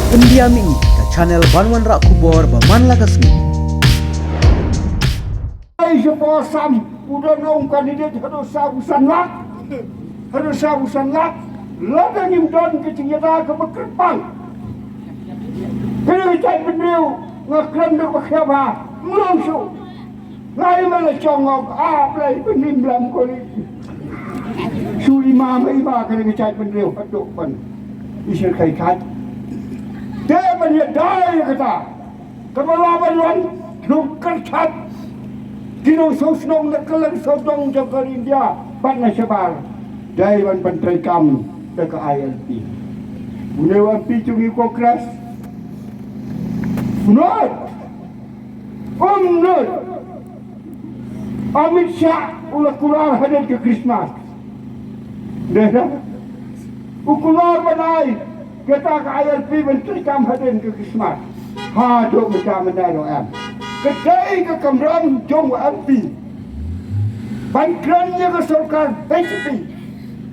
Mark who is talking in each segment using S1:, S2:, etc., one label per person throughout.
S1: Pendiam ini ke channel Banwan Rak Kubor Baman Lakasmi.
S2: Hai sepasam udah nong kandidat harus sabusan lak, harus sabusan lak. Lada nyimdan kecingnya ke bekerpang. Kena cai bendeu ngakran dok berkhaba melongsu. Ngai malah congok aplai penim lam koli. Suri mama iba kena cai bendeu aduk pan. Isir kai kat. Dia menyadari kata. Kepala baluan nuker cat. Kino sosnong nak kelang sosnong jangkar India pan nasyabal. Dai wan pantrai kam dekat ILP. Bunyi WP cungi kokras. Not. Not. Amit Shah ulah keluar hadir ke Christmas. Dah. Ukular banai. Kita ke ILP menteri kam hadir ke Christmas. Ha dok macam mana doa. Kedai ke kamram jong MP. Bangkrannya ke sorkar BJP.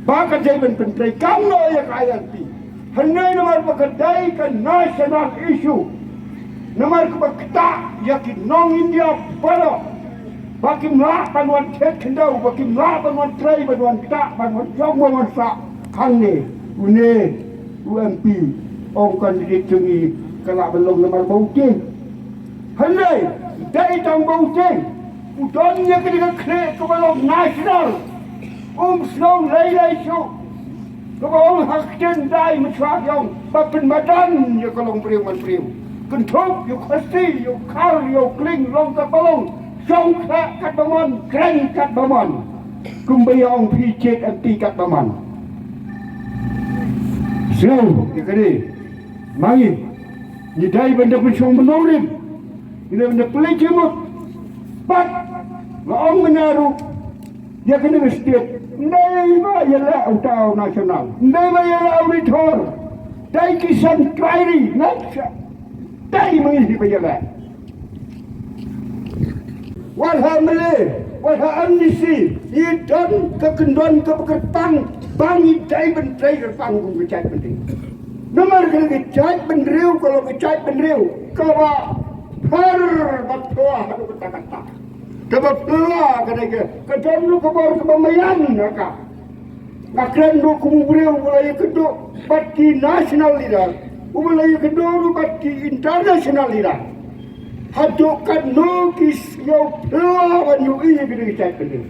S2: Baka jaman menteri kam no ya ke ILP. Hendak nomor kedai ke national issue. Nomor kebakta yakin nong India pada bagi melak bantuan cek kendau bagi melak bantuan tray bantuan kita bantuan jom bantuan sak kang ni une UMP orang kandidat cengi kalau belum nomor bauting hendak dari tang bauting udonnya kena kena ke belum nasional senang lay isu ke belum hak jendai mesra yang bapen badan ya kalau beriu Kentuk, you kasi, you kar, you kling, long kat balong, song kat baman, kren kat baman, kumbayang picit anti kat baman. So, ya kali, mari, ni dai benda pencung menorim, ni benda pelik cemut, but, laong menaruh, dia kena setiap, ndai ba ialah utau nasional, ndai ba ialah auditor, dai kisan klairi, nak. Dai mengisi berjalan. Walha Malay, walha MDC, idan kekendon kepeketang, bangi dai bentrai kerpang kum kecai bentrai. Nomor kena kecai bendriu, kalau kecai bendriu, kalau har batua hadu kata-kata. Kebapela kena ke, kedon lu kebor kebamayan naka. Ngakren lu kumuberiu mulai kedok, parti nasional leader. Umulai kedua bagi internasional ira. Hadukan nukis yang pelawan yang ini kena cek kena.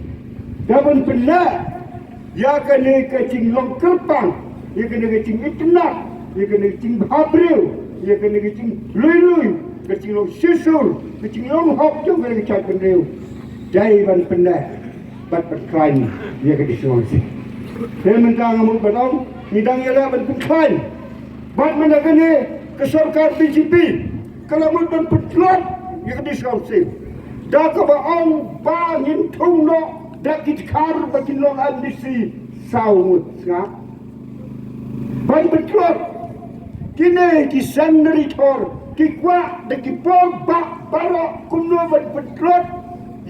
S2: Dapat benar, ya kena kecing long kerpang, ya kena kecing internet, ya kena kecing habril, ya kena kecing lui, kecing long susul, kecing long hop yang kena cek kena. Jaiban benar, bat berkain, ya kena semua sih. Saya minta kamu berong, nidang ialah berkain. Buat mana kena ke sorkar BJP. Kalau mereka berpelat, ia kena diskonsif. Dah kebaang bangin thung no, dah dkhar bagi long MDC saumut. Buat berpelat, kini kisan neritor, kikuat dan kipol bak barok kuno berpelat.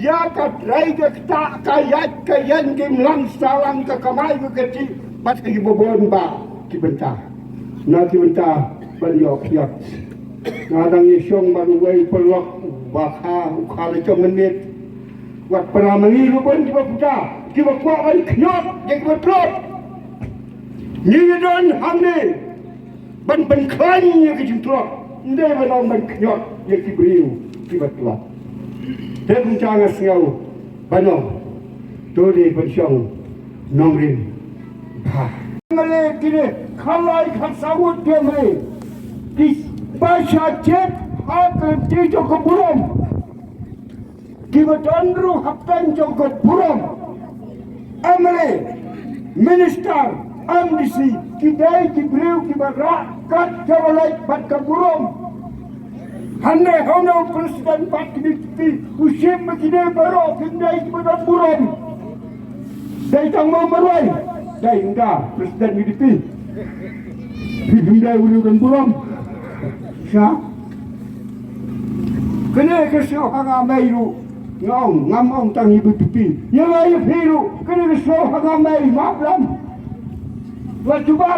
S2: Ya kadrai ke tak kayat kayan kimlang salang ke kamai ke kecil. Pas ke bobon bak kibentar. Nanti minta beliau kiat. Nadang isyong baru way pelok baka ukala jom menit. Wat pernah mengiru pun kita puja. Kita kuat balik kiat. Jadi kita terus. Nyidon hamne. Ban klan yang kita terus. Ndai banong ban kiat. Yang kita beriu. Kita terus. Dia puncang asyau. Banong. Dodi pensyong. Nongrim. Bah. Malay kini kalai khasawut dia Malay di pasha jet akan dijok ke buram kita dandru haptan jok ke buram Malay minister MDC kita diberiu kita rakat jawalai bat ke buram handai hono presiden bat kini usim begini baru kita kita buram dari tanggung meruai Dai enggak, Presiden BJP. Hidung uli dan buram. Siap. Kena kesal hanga meiru. Ngong, ngamong tangi BJP. Yang lain hiru. Kena kesal hanga meiru. Maaf lam. Buat cuba.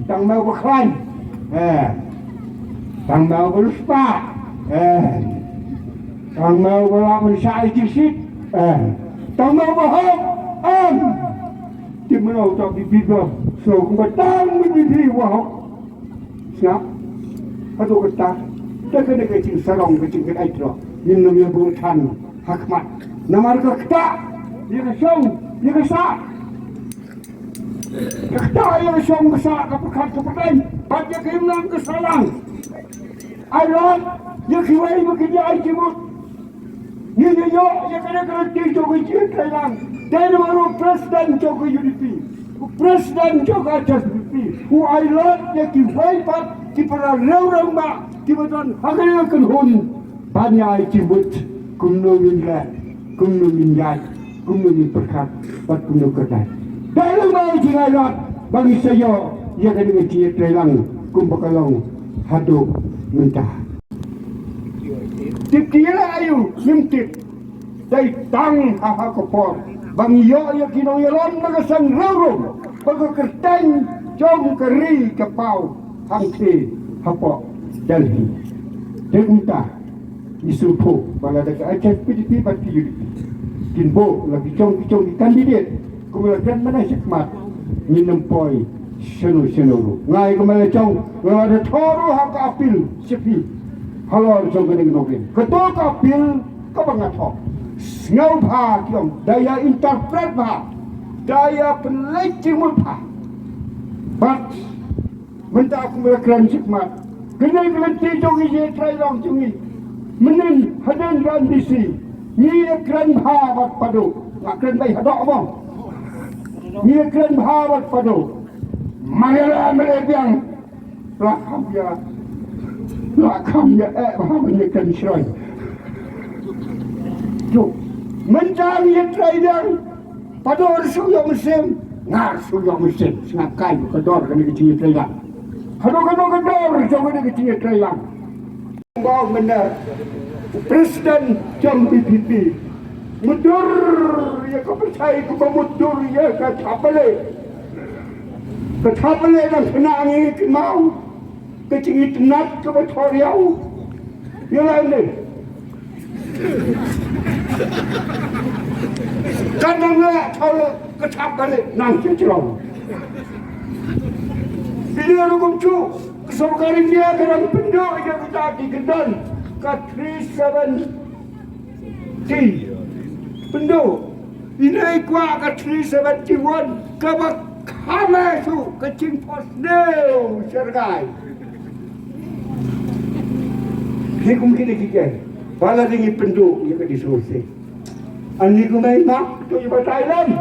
S2: Tang mau berklan. Bang mau beruspa. Bang mau berlawan saya jisit. Bang mau bohong. Di mana tak dibibir. So, aku batang bibir bohong. Siap? Atau kata, tak kena kecil sarong kecil kedai teruk. Yang namanya bukan hakmat. Nama kata, dia kesong, dia kesak. Kata yang kesong kesak kepekat kepekai. Baca keinginan kesalang. Ayat, dia kiwai bekerja ajimut. Dia yo, dia kena jogi Thailand. Dia baru Presiden jogi UDP. Presiden jogi HADC. Ayat, dia kiwai pat, kipara lewrang ba, kipatan hakanya kenhun. Banyak ajimut, kumno minyak, kumno minyak, kumno minperkat, bat kumno kedai. Dalam mai ayat, bagi saya, dia kena jogi Thailand, kumbakalong, hadu, mentah. Tikila ayu nimtip day tang hahakopor bang yo ya kinoyaron nagasang raro pagkakerteng jong kari kapau hangke hapo Delhi degumta isupo bala daga ajas PJP parti UDP kinbo lagi jong di kandidat kemudian mana hikmat minempoi senu ngai kemana jong ngada toru hak apil sepi halal jong kena nogin. Ketua kapil kebangatok. Ngau bah kiong daya interpret bah, daya peneliti mulpa. But minta aku melakukan hikmat. Kena kelenti jongi je trailong jongi. Menin hadan MDC. Ni keren bahabat padu. Nak keren baik hadok bang. Ni keren bahabat padu. Mayalah melebiang. Lakam ya. Lakam ya bahagia kan syai. Tu mencari trader pada orang suya musim ngar suya musim sengakai kedor kena kecil trader. Kedor jangan kena kecil trader. Bawa benar Presiden jam BJP mudur ya kau percaya kau mudur ya kau tapale dan senangi mau kecil tenat ke Victoria. Yang lain ni. Kadang-kadang kalau kecap balik nang cecerong. Bila aku kumcu, sorkar dia kadang penduk yang kita di Gendan ke 370 penduk. Ini kuat ke 371 ke Kama tu kecing pos neu sergai. Ni mungkin kita bala dengan penduk yang disuruh. Ani ku mai mak tu iba Thailand.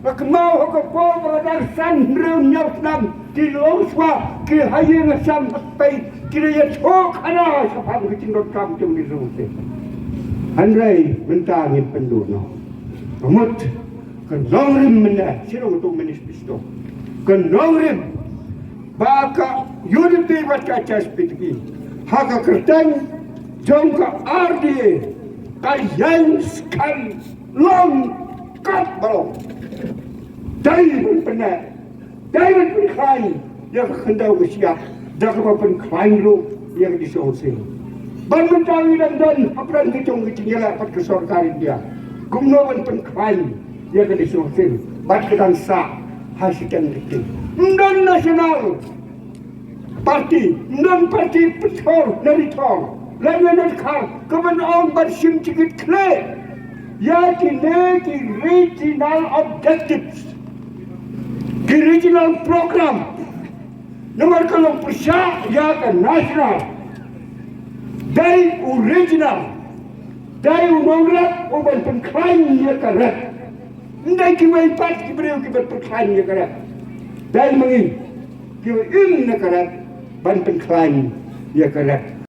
S2: Nak mau ke po pada san reum nyap nam di loswa ke haye ngasam pai kira ya thok ana sapang kecing dot kam tu disuruh. Andai minta ngin penduk no. Kamut kenongrim mana sino untuk minister kenongrim baka UDP baca PJP haka kerteng jongka RDA kayan sekali long kat balong David benar David berkelain yang kendau bersiap jaga berkelain lu yang disosir bangun tawi dan apran kecong kecingnya pat kesorkarin dia gumnoan berkelain dia akan disuruh batkan sah hasilkan itu. Non nasional parti, non parti petor dari tol, lalu dkhar kemenang bersim cikit clear. Ya kini regional objectives, regional program. Nomor kalau persya ya kan nasional. Dari original, dari umumnya uban pengklaim ya kan. Ndai kiwai pat kibreu kibat perkelain ya karat. Dai mengin kiwai na karat ban perkelain ya karat.